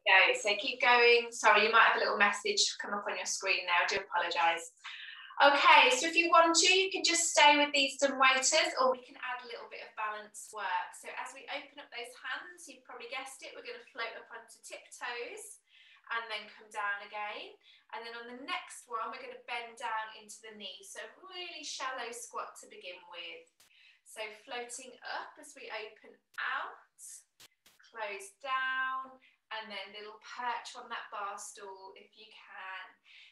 go. So keep going. Sorry, you might have a little message come up on your screen now. I do apologise. Okay, so if you want to, you can just stay with these dumb waiters, or we can add a little bit of balance work. So as we open up those hands, you've probably guessed it, we're going to float up onto tiptoes and then come down again. And then on the next one, we're going to bend down into the knees. So really shallow squat to begin with. So floating up as we open out, close down, and then little perch on that bar stool if you can.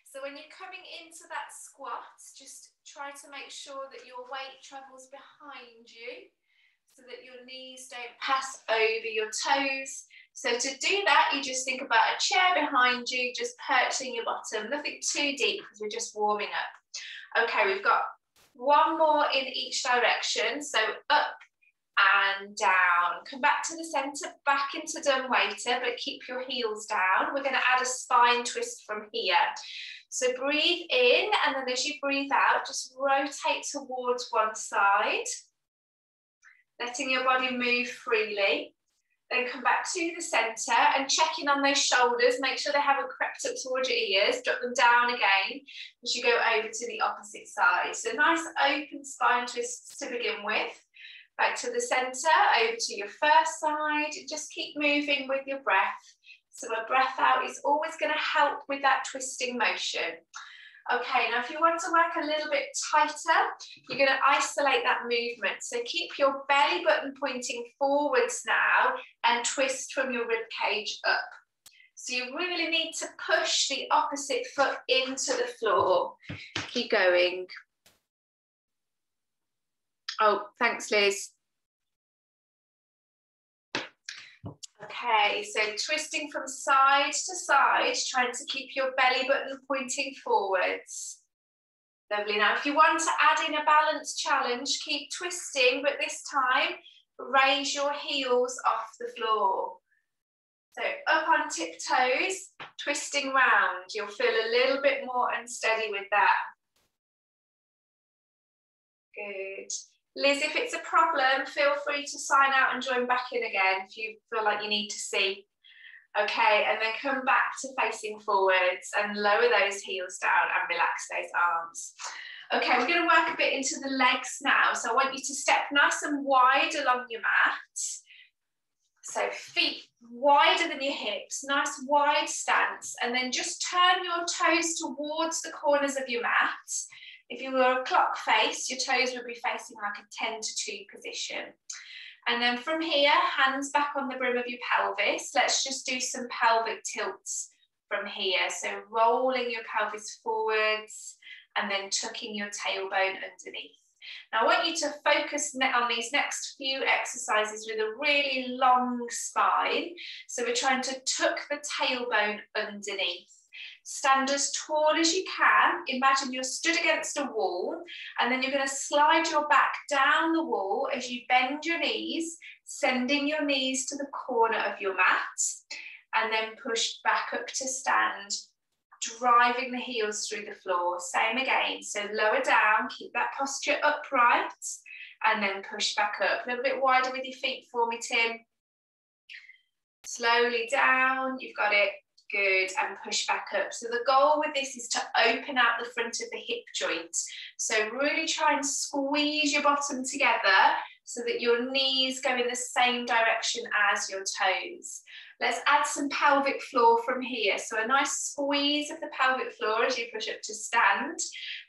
So when you're coming into that squat, just try to make sure that your weight travels behind you so that your knees don't pass over your toes. So to do that, you just think about a chair behind you, just perching your bottom, nothing too deep because we're just warming up. Okay, we've got one more in each direction. So up and down. Come back to the centre, back into dumb waiter, but keep your heels down. We're going to add a spine twist from here. So breathe in, and then as you breathe out, just rotate towards one side, letting your body move freely. Then come back to the centre and check in on those shoulders. Make sure they haven't crept up towards your ears. Drop them down again as you go over to the opposite side. So nice open spine twists to begin with. Back to the centre, over to your first side. Just keep moving with your breath. So a breath out is always going to help with that twisting motion. Okay, now if you want to work a little bit tighter, you're going to isolate that movement. So keep your belly button pointing forwards now and twist from your rib cage up. So you really need to push the opposite foot into the floor. Keep going. Oh, thanks, Liz. Okay, so twisting from side to side, trying to keep your belly button pointing forwards. Lovely. Now, if you want to add in a balance challenge, keep twisting, but this time, raise your heels off the floor. So up on tiptoes, twisting round. You'll feel a little bit more unsteady with that. Good. Liz, if it's a problem, feel free to sign out and join back in again if you feel like you need to see. Okay, and then come back to facing forwards and lower those heels down and relax those arms. Okay, we're going to work a bit into the legs now. So I want you to step nice and wide along your mat. So feet wider than your hips, nice wide stance, and then just turn your toes towards the corners of your mat. If you were a clock face, your toes would be facing like a 10 to 2 position. And then from here, hands back on the brim of your pelvis. Let's just do some pelvic tilts from here. So rolling your pelvis forwards and then tucking your tailbone underneath. Now I want you to focus on these next few exercises with a really long spine. So we're trying to tuck the tailbone underneath. Stand as tall as you can. Imagine you're stood against a wall, and then you're going to slide your back down the wall as you bend your knees, sending your knees to the corner of your mat, and then push back up to stand, driving the heels through the floor. Same again. So lower down, keep that posture upright, and then push back up. A little bit wider with your feet for me, Tim. Slowly down. You've got it. Good, and push back up. So the goal with this is to open out the front of the hip joint. So really try and squeeze your bottom together so that your knees go in the same direction as your toes. Let's add some pelvic floor from here. So a nice squeeze of the pelvic floor as you push up to stand,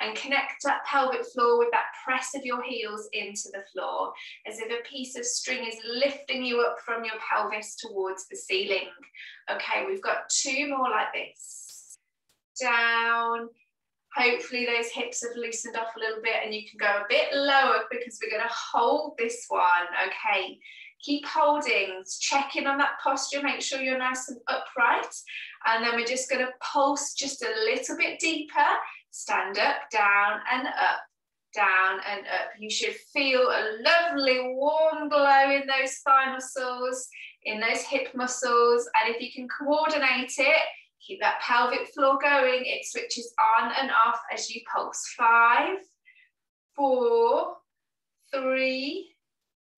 and connect that pelvic floor with that press of your heels into the floor, as if a piece of string is lifting you up from your pelvis towards the ceiling. Okay, we've got 2 more like this. Down. Hopefully those hips have loosened off a little bit and you can go a bit lower because we're going to hold this one. Okay. Keep holding, check in on that posture, make sure you're nice and upright. And then we're just going to pulse just a little bit deeper. Stand up, down and up, down and up. You should feel a lovely warm glow in those thigh muscles, in those hip muscles. And if you can coordinate it, keep that pelvic floor going. It switches on and off as you pulse. 5, 4, 3,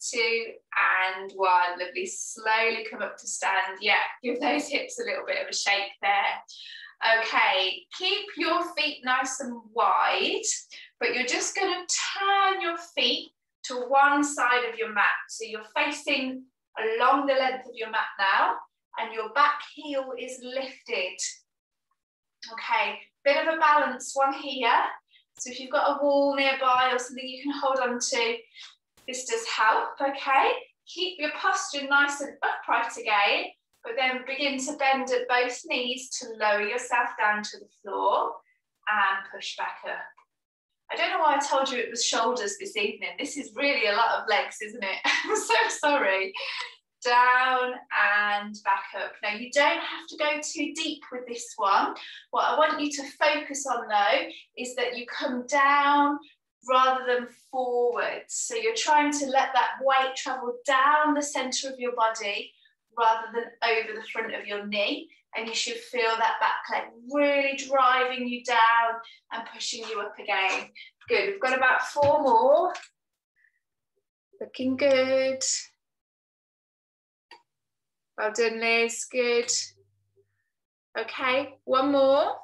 2 and 1. Lovely. Slowly come up to stand. Yeah, give those hips a little bit of a shake there. Okay, keep your feet nice and wide, but you're just going to turn your feet to one side of your mat. So you're facing along the length of your mat now, and your back heel is lifted. Okay, bit of a balance one here. So if you've got a wall nearby or something you can hold on to, this does help, okay? Keep your posture nice and upright again, but then begin to bend at both knees to lower yourself down to the floor and push back up. I don't know why I told you it was shoulders this evening. This is really a lot of legs, isn't it? I'm so sorry. Down and back up. Now you don't have to go too deep with this one. What I want you to focus on though is that you come down rather than forwards. So you're trying to let that weight travel down the center of your body rather than over the front of your knee. And you should feel that back leg really driving you down and pushing you up again. Good, we've got about 4 more. Looking good. Well done, Liz, good. Okay, 1 more.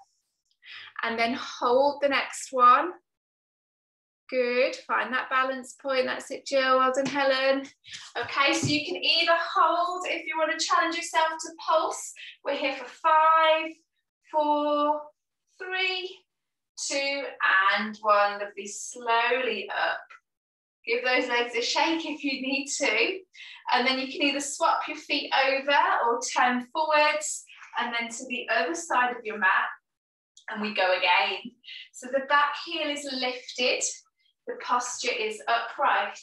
And then hold the next one. Good, find that balance point. That's it, Jill. Well done, Helen. Okay, so you can either hold if you want to challenge yourself to pulse. We're here for 5, 4, 3, 2, and 1. Lovely, slowly up. Give those legs a shake if you need to. And then you can either swap your feet over or turn forwards and then to the other side of your mat. And we go again. So the back heel is lifted. The posture is upright.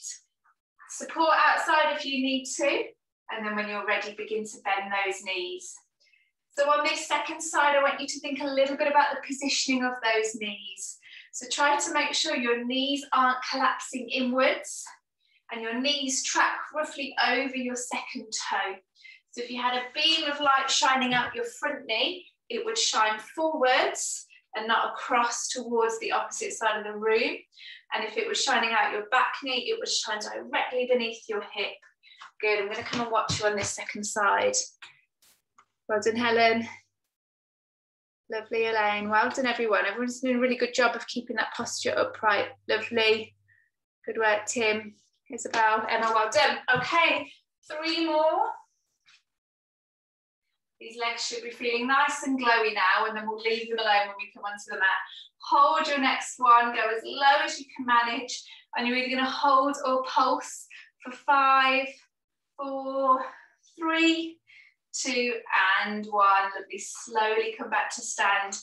Support outside if you need to. And then when you're ready, begin to bend those knees. So on this second side, I want you to think a little bit about the positioning of those knees. So try to make sure your knees aren't collapsing inwards and your knees track roughly over your second toe. So if you had a beam of light shining out your front knee, it would shine forwards and not across towards the opposite side of the room. And if it was shining out your back knee, it would shine directly beneath your hip. Good, I'm going to come and watch you on this second side. Well done, Helen. Lovely, Elaine. Well done, everyone. Everyone's doing a really good job of keeping that posture upright. Lovely. Good work, Tim, Isabel, Emma, well done. Okay, 3 more. These legs should be feeling nice and glowy now, and then we'll leave them alone when we come onto the mat. Hold your next one, go as low as you can manage, and you're either going to hold or pulse for 5, 4, 3, 2, and 1. Lovely. Slowly come back to stand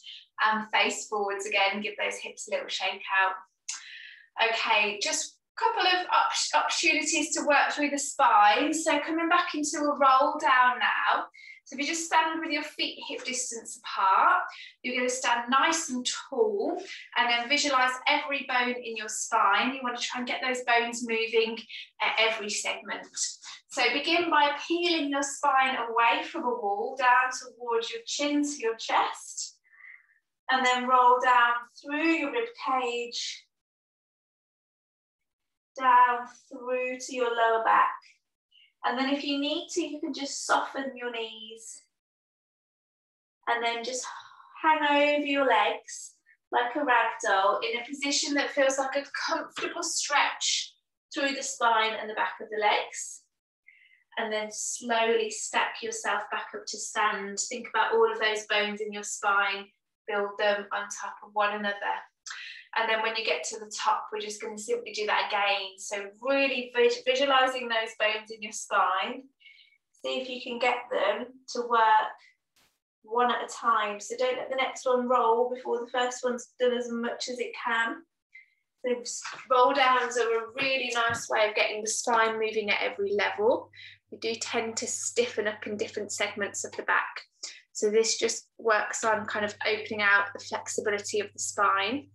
and face forwards again. Give those hips a little shake out. Okay, just a couple of opportunities to work through the spine. So coming back into a roll down now. So if you just stand with your feet hip distance apart, you're going to stand nice and tall and then visualize every bone in your spine. You want to try and get those bones moving at every segment. So begin by peeling your spine away from a wall down towards your chin to your chest, and then roll down through your rib cage, down through to your lower back. And then if you need to, you can just soften your knees and then just hang over your legs like a ragdoll in a position that feels like a comfortable stretch through the spine and the back of the legs. And then slowly stack yourself back up to stand. Think about all of those bones in your spine, build them on top of one another. And then when you get to the top, we're just going to simply do that again. So really visualizing those bones in your spine. See if you can get them to work one at a time. So don't let the next one roll before the first one's done as much as it can. So roll downs are a really nice way of getting the spine moving at every level. We do tend to stiffen up in different segments of the back. So this just works on kind of opening out the flexibility of the spine.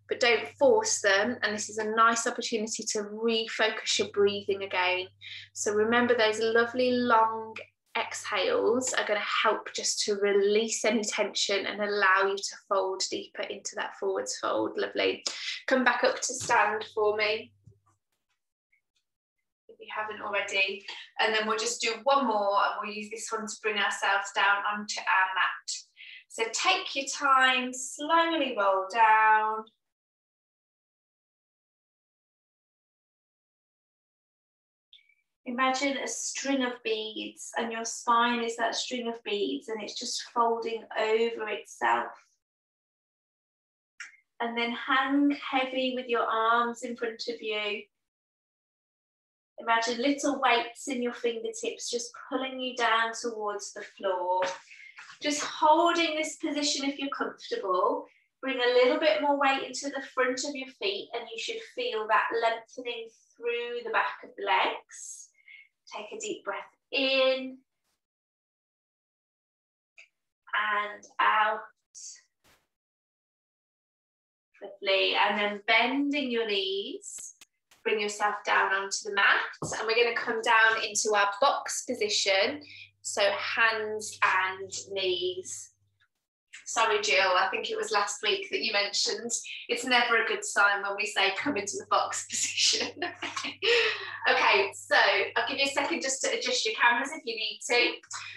But don't force them, and this is a nice opportunity to refocus your breathing again. So remember, those lovely long exhales are going to help just to release any tension and allow you to fold deeper into that forwards fold. Lovely. Come back up to stand for me. you haven't already. And then we'll just do one more, and we'll use this one to bring ourselves down onto our mat. So take your time, slowly roll down. Imagine a string of beads, and your spine is that string of beads, and it's just folding over itself. And then hang heavy with your arms in front of you. Imagine little weights in your fingertips just pulling you down towards the floor. Just holding this position if you're comfortable. Bring a little bit more weight into the front of your feet, and you should feel that lengthening through the back of the legs. Take a deep breath in and out. Lovely. And then bending your knees. Bring yourself down onto the mat, and we're going to come down into our box position. So hands and knees. Sorry, Jill, I think it was last week that you mentioned it's never a good sign when we say come into the box position. Okay, so I'll give you a second just to adjust your cameras if you need to,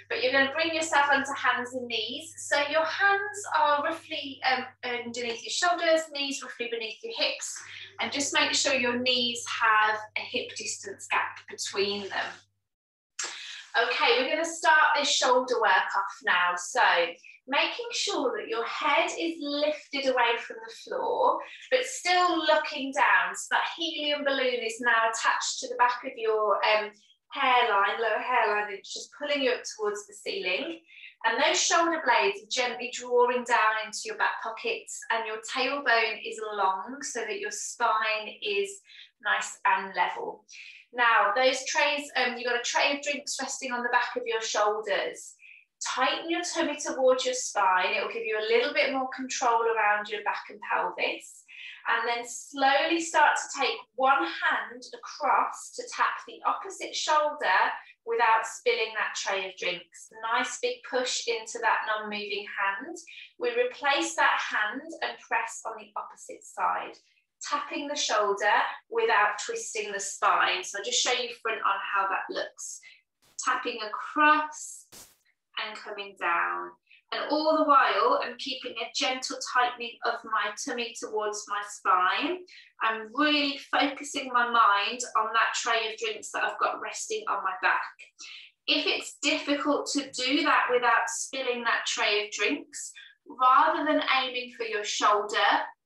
but you're going to bring yourself onto hands and knees. So your hands are roughly underneath your shoulders, knees roughly beneath your hips, and just make sure your knees have a hip distance gap between them. Okay, we're going to start this shoulder work off now. So making sure that your head is lifted away from the floor, but still looking down. So that helium balloon is now attached to the back of your hairline, lower hairline, it's just pulling you up towards the ceiling. And those shoulder blades are gently drawing down into your back pockets, and your tailbone is long so that your spine is nice and level. Now, those trays, you've got a tray of drinks resting on the back of your shoulders. Tighten your tummy towards your spine. It will give you a little bit more control around your back and pelvis. And then slowly start to take one hand across to tap the opposite shoulder without spilling that tray of drinks. Nice big push into that non-moving hand. We replace that hand and press on the opposite side, tapping the shoulder without twisting the spine. So I'll just show you front on how that looks. Tapping across and coming down. And all the while, I'm keeping a gentle tightening of my tummy towards my spine. I'm really focusing my mind on that tray of drinks that I've got resting on my back. If it's difficult to do that without spilling that tray of drinks, rather than aiming for your shoulder,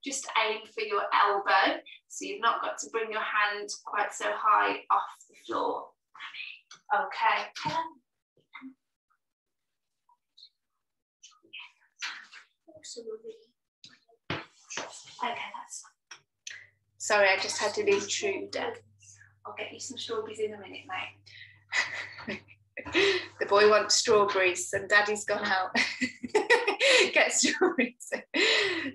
just aim for your elbow. So you've not got to bring your hand quite so high off the floor. Okay. Okay, that's fine. Sorry, I just had to intrude. I'll get you some strawberries in a minute, mate. The boy wants strawberries and Daddy's gone out. Get strawberries.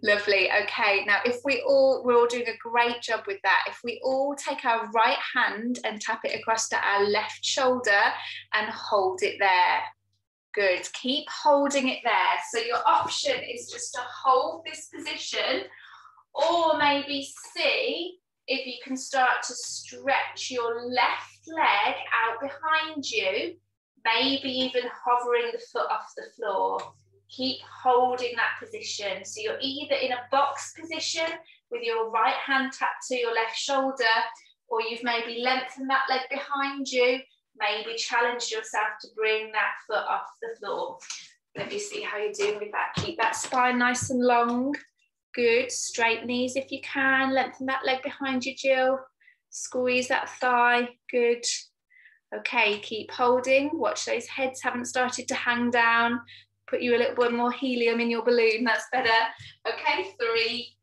Lovely. Okay, now we're all doing a great job with that. If we all take our right hand and tap it across to our left shoulder and hold it there. Good, keep holding it there. So your option is just to hold this position, or maybe see if you can start to stretch your left leg out behind you, maybe even hovering the foot off the floor. Keep holding that position. So you're either in a box position with your right hand tapped to your left shoulder, or you've maybe lengthened that leg behind you, maybe challenge yourself to bring that foot off the floor. Let me see how you're doing with that. Keep that spine nice and long. Good. Straight knees if you can. Lengthen that leg behind you, Jill. Squeeze that thigh. Good. Okay, keep holding. Watch those heads haven't started to hang down. Put you a little bit more helium in your balloon. That's better. Okay, 3,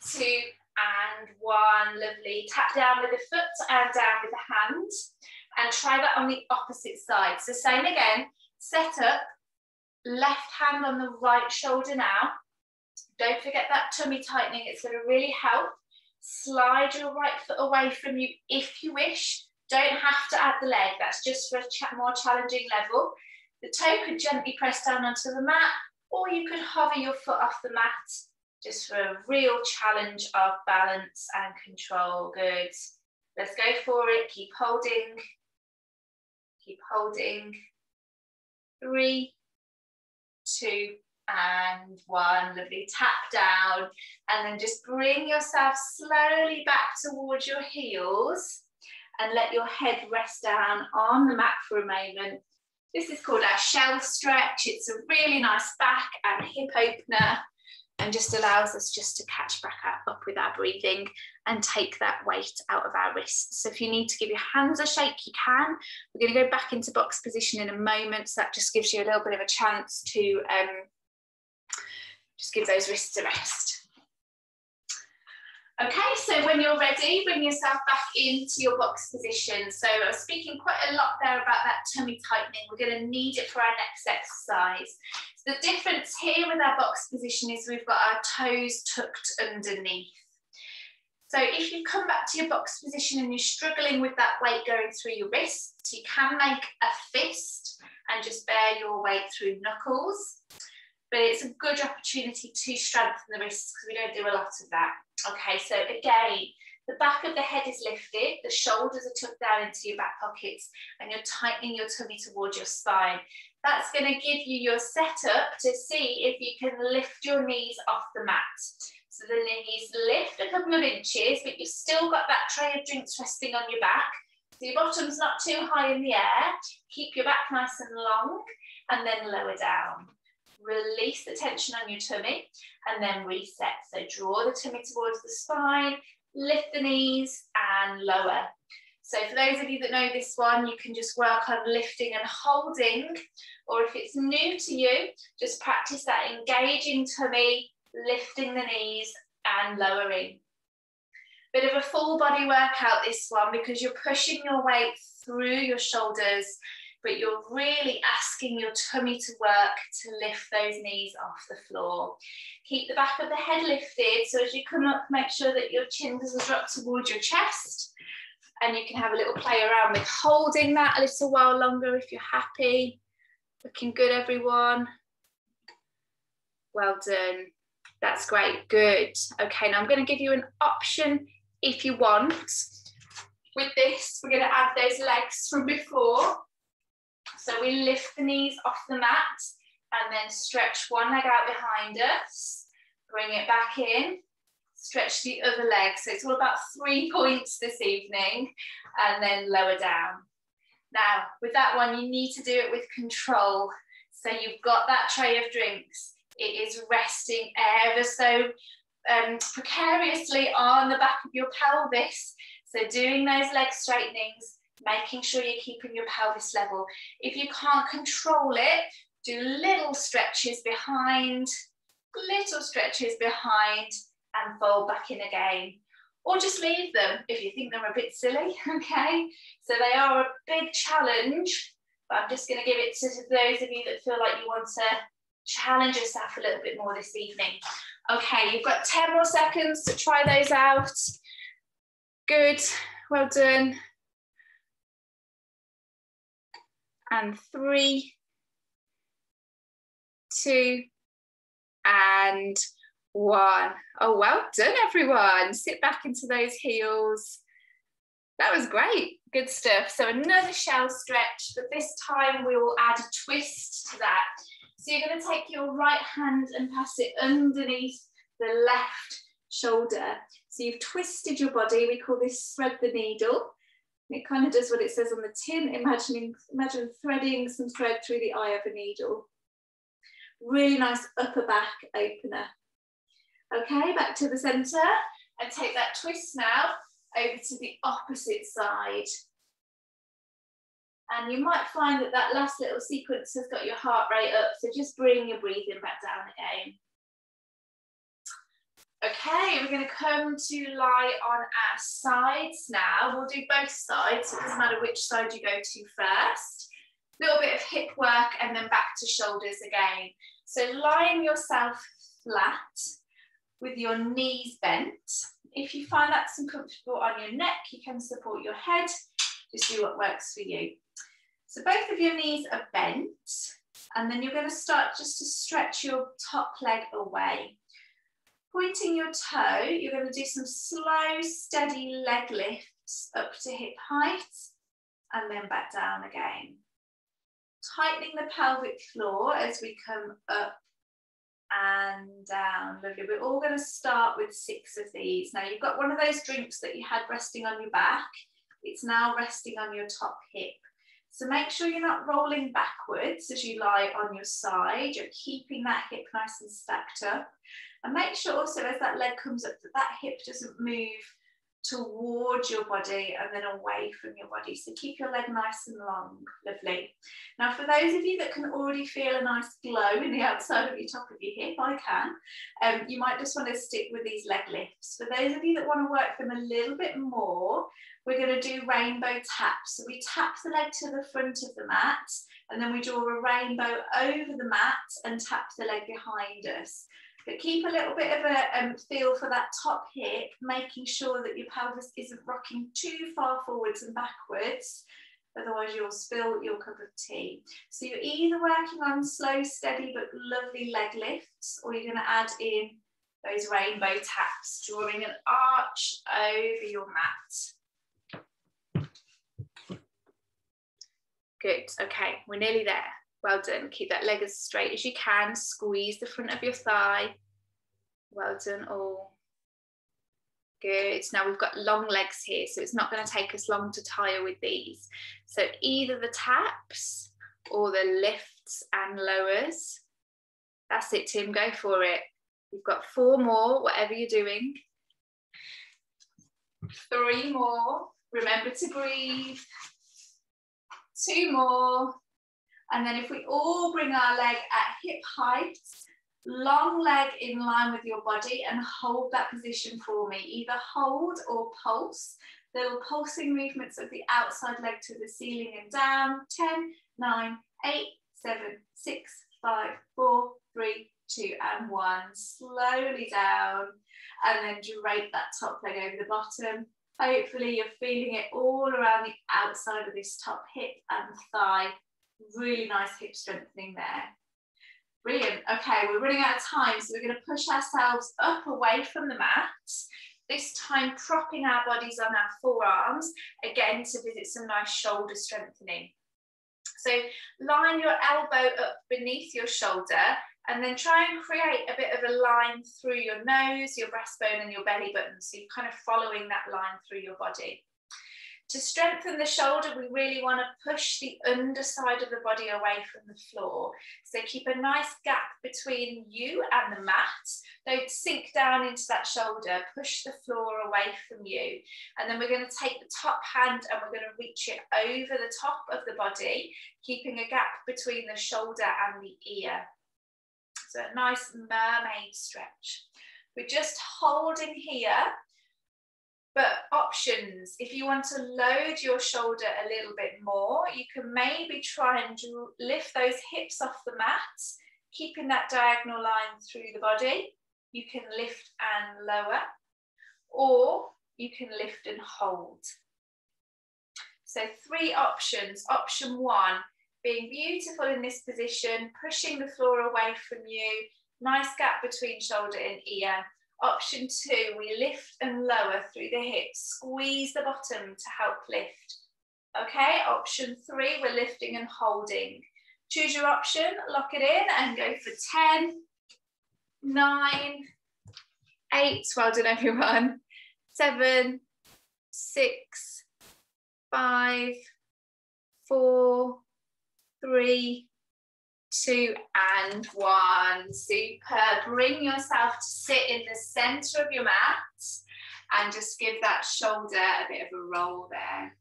2, and 1. Lovely. Tap down with the foot and down with the hand. And try that on the opposite side. So same again, set up, left hand on the right shoulder now. Don't forget that tummy tightening, it's going to really help. Slide your right foot away from you if you wish. Don't have to add the leg, that's just for a more challenging level. The toe could gently press down onto the mat, or you could hover your foot off the mat, just for a real challenge of balance and control. Good. Let's go for it. Keep holding. Keep holding. 3, 2, and 1. Lovely. Tap down. And then just bring yourself slowly back towards your heels and let your head rest down on the mat for a moment. This is called our shelf stretch. It's a really nice back and hip opener and just allows us just to catch back up with our breathing and take that weight out of our wrists. So if you need to give your hands a shake, you can. We're going to go back into box position in a moment, so that just gives you a little bit of a chance to just give those wrists a rest. Okay, so when you're ready, bring yourself back into your box position. So I was speaking quite a lot there about that tummy tightening. We're going to need it for our next exercise. So the difference here with our box position is we've got our toes tucked underneath. So if you come back to your box position and you're struggling with that weight going through your wrists, you can make a fist and just bear your weight through knuckles. But it's a good opportunity to strengthen the wrists because we don't do a lot of that. Okay, so again, the back of the head is lifted, the shoulders are tucked down into your back pockets, and you're tightening your tummy towards your spine. That's going to give you your setup to see if you can lift your knees off the mat. So the knees lift a couple of inches, but you've still got that tray of drinks resting on your back. So your bottom's not too high in the air. Keep your back nice and long, and then lower down. Release the tension on your tummy and then reset. So draw the tummy towards the spine, lift the knees and lower. So for those of you that know this one, you can just work on lifting and holding, or if it's new to you, just practice that engaging tummy, lifting the knees and lowering. Bit of a full body workout this one because you're pushing your weight through your shoulders, but you're really asking your tummy to work to lift those knees off the floor. Keep the back of the head lifted, so as you come up, make sure that your chin doesn't drop towards your chest, and you can have a little play around with holding that a little while longer if you're happy. Looking good, everyone. Well done. That's great, good. Okay, now I'm going to give you an option if you want. With this, we're going to add those legs from before. So we lift the knees off the mat and then stretch one leg out behind us, bring it back in, stretch the other leg. So it's all about 3 points this evening, and then lower down. Now, with that one, you need to do it with control. So you've got that tray of drinks. It is resting ever so precariously on the back of your pelvis. So doing those leg straightenings, making sure you're keeping your pelvis level. If you can't control it, do little stretches behind, and fold back in again. Or just leave them if you think they're a bit silly, okay? So they are a big challenge, but I'm just gonna give it to those of you that feel like you want to challenge yourself a little bit more this evening. Okay, you've got 10 more seconds to try those out. Good, well done. And 3, 2, and 1. Oh, well done, everyone. Sit back into those heels. That was great. Good stuff. So another shell stretch, but this time we will add a twist to that. So you're going to take your right hand and pass it underneath the left shoulder. So you've twisted your body. We call this thread the needle. It kind of does what it says on the tin. Imagine threading some thread through the eye of a needle. Really nice upper back opener. Okay, back to the center and take that twist now over to the opposite side. And you might find that that last little sequence has got your heart rate up, so just bring your breathing back down again. Okay, we're going to come to lie on our sides now. We'll do both sides, so it doesn't matter which side you go to first. A little bit of hip work and then back to shoulders again. So lying yourself flat with your knees bent. If you find that's uncomfortable on your neck, you can support your head. Just do what works for you. So both of your knees are bent, and then you're going to start just to stretch your top leg away. Pointing your toe, you're going to do some slow, steady leg lift lifts up to hip height and then back down again. Tightening the pelvic floor as we come up and down. Lovely. We're all going to start with 6 of these. Now you've got one of those drinks that you had resting on your back. It's now resting on your top hip. So make sure you're not rolling backwards as you lie on your side. You're keeping that hip nice and stacked up. And make sure also as that leg comes up that that hip doesn't move towards your body and then away from your body. So keep your leg nice and long. Lovely. Now for those of you that can already feel a nice glow in the outside of your top of your hip, I can, you might just want to stick with these leg lifts. For those of you that want to work them a little bit more, we're going to do rainbow taps. So we tap the leg to the front of the mat and then we draw a rainbow over the mat and tap the leg behind us. But keep a little bit of a feel for that top hip, making sure that your pelvis isn't rocking too far forwards and backwards, otherwise you'll spill your cup of tea. So you're either working on slow, steady, but lovely leg lifts, or you're going to add in those rainbow taps, drawing an arch over your mat. Good, okay, we're nearly there. Well done. Keep that leg as straight as you can. Squeeze the front of your thigh. Well done all. Good. Now we've got long legs here, so it's not going to take us long to tire with these. So either the taps or the lifts and lowers. That's it, Tim. Go for it. You've got 4 more, whatever you're doing. 3 more. Remember to breathe. 2 more. And then if we all bring our leg at hip height, long leg in line with your body and hold that position for me. Either hold or pulse. Little pulsing movements of the outside leg to the ceiling and down. 10, 9, 8, 7, 6, 5, 4, 3, 2, and 1. Slowly down. And then drape that top leg over the bottom. Hopefully you're feeling it all around the outside of this top hip and thigh. Really nice hip strengthening there. Brilliant. Okay, we're running out of time, so we're going to push ourselves up away from the mat. This time propping our bodies on our forearms, again to visit some nice shoulder strengthening. So line your elbow up beneath your shoulder and then try and create a bit of a line through your nose, your breastbone and your belly button. So you're kind of following that line through your body. To strengthen the shoulder, we really want to push the underside of the body away from the floor. So keep a nice gap between you and the mat. Don't sink down into that shoulder. Push the floor away from you. And then we're going to take the top hand and we're going to reach it over the top of the body, keeping a gap between the shoulder and the ear. So a nice mermaid stretch. We're just holding here. But options, if you want to load your shoulder a little bit more, you can maybe try and lift those hips off the mat, keeping that diagonal line through the body. You can lift and lower, or you can lift and hold. So 3 options. Option 1, being beautiful in this position, pushing the floor away from you, nice gap between shoulder and ear. Option 2, we lift and lower through the hips, squeeze the bottom to help lift. Okay, option 3, we're lifting and holding. Choose your option, lock it in and go for 10, 9, 8, well done everyone, 7, 6, 5, 4, 3, 2 and 1. Super. Bring yourself to sit in the center of your mat and just give that shoulder a bit of a roll there.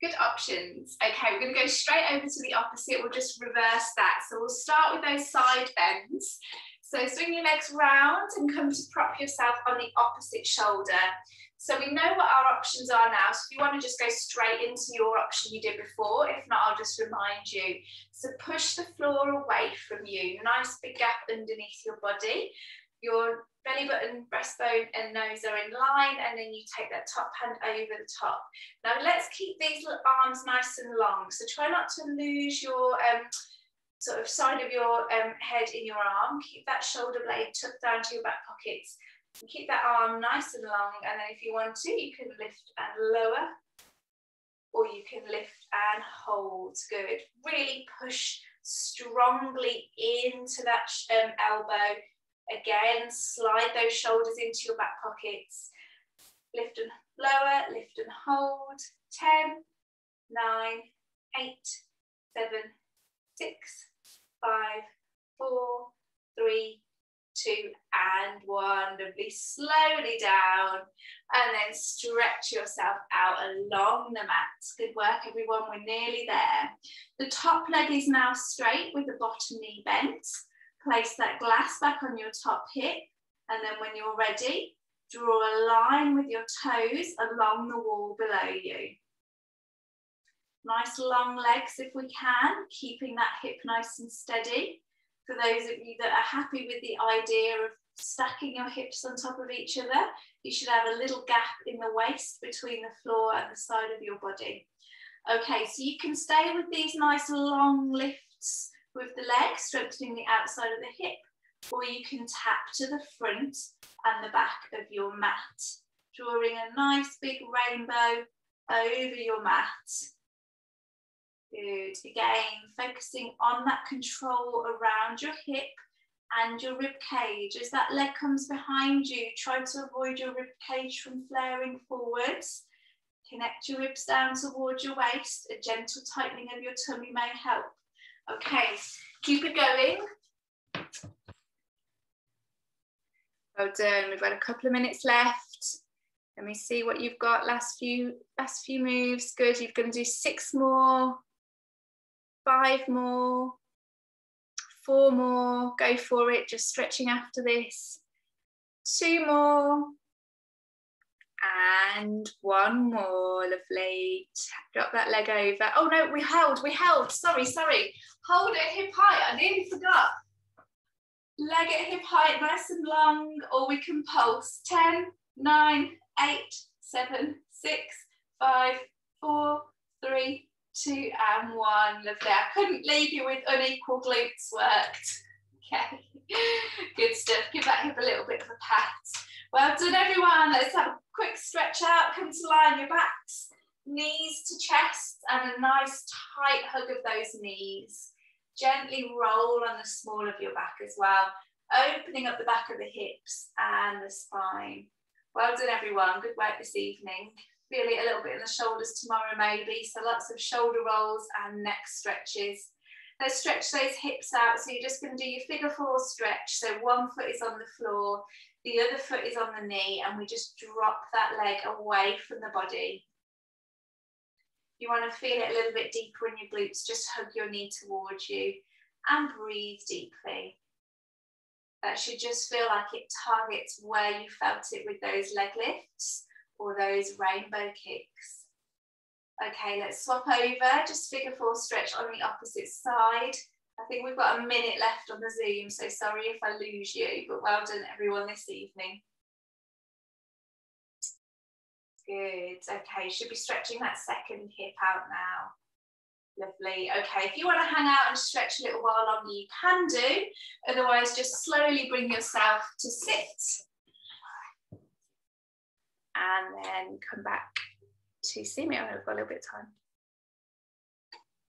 Good options. Okay, we're going to go straight over to the opposite. We'll just reverse that. So we'll start with those side bends. So swing your legs round and come to prop yourself on the opposite shoulder. So we know what our options are now. So if you want to just go straight into your option you did before, if not, I'll just remind you. So push the floor away from you. Nice big gap underneath your body. Your belly button, breastbone and nose are in line, and then you take that top hand over the top. Now let's keep these arms nice and long. So try not to lose your sort of side of your head in your arm. Keep that shoulder blade tucked down to your back pockets. Keep that arm nice and long, and then if you want to, you can lift and lower, or you can lift and hold. Good. Really push strongly into that elbow. Again, slide those shoulders into your back pockets. Lift and lower, lift and hold. 10, 9, 8, 7, 6, 5, 4, 3, 2, and 1. Lovely. Slowly down, and then stretch yourself out along the mat. Good work, everyone. We're nearly there. The top leg is now straight with the bottom knee bent. Place that glass back on your top hip, and then when you're ready, draw a line with your toes along the wall below you. Nice long legs if we can, keeping that hip nice and steady. For those of you that are happy with the idea of stacking your hips on top of each other, you should have a little gap in the waist between the floor and the side of your body. Okay, so you can stay with these nice long lifts with the legs, strengthening the outside of the hip, or you can tap to the front and the back of your mat, drawing a nice big rainbow over your mat. Good. Again, focusing on that control around your hip and your rib cage. As that leg comes behind you, try to avoid your rib cage from flaring forwards. Connect your ribs down towards your waist. A gentle tightening of your tummy may help. Okay, keep it going. Well done. We've got a couple of minutes left. Let me see what you've got. Last few moves. Good. You're going to do 6 more. 5 more, 4 more, go for it, just stretching after this. 2 more, and 1 more, lovely. Drop that leg over. Oh no, we held, sorry. Hold it hip height, I nearly forgot. Leg at hip height, nice and long, or we can pulse. 10, 9, 8, 7, 6, 5, 4, 3, 2 and 1. Lovely. I couldn't leave you with unequal glutes worked. Okay, good stuff. Give that hip a little bit of a pat. Well done, everyone. Let's have a quick stretch out. Come to lie on your backs, knees to chest, and a nice tight hug of those knees. Gently roll on the small of your back as well, opening up the back of the hips and the spine. Well done, everyone. Good work this evening. Feel it a little bit in the shoulders tomorrow maybe, so lots of shoulder rolls and neck stretches. Let's stretch those hips out, so you're just going to do your figure 4 stretch, so one foot is on the floor, the other foot is on the knee, and we just drop that leg away from the body. You want to feel it a little bit deeper in your glutes, just hug your knee towards you and breathe deeply. That should just feel like it targets where you felt it with those leg lifts or those rainbow kicks. Okay, let's swap over, just figure 4 stretch on the opposite side. I think we've got a minute left on the Zoom, so sorry if I lose you, but well done everyone this evening. Good, okay, should be stretching that second hip out now. Lovely, okay, if you want to hang out and stretch a little while longer, you can do. Otherwise, just slowly bring yourself to sit. And then come back to see me. I've got a little bit of time.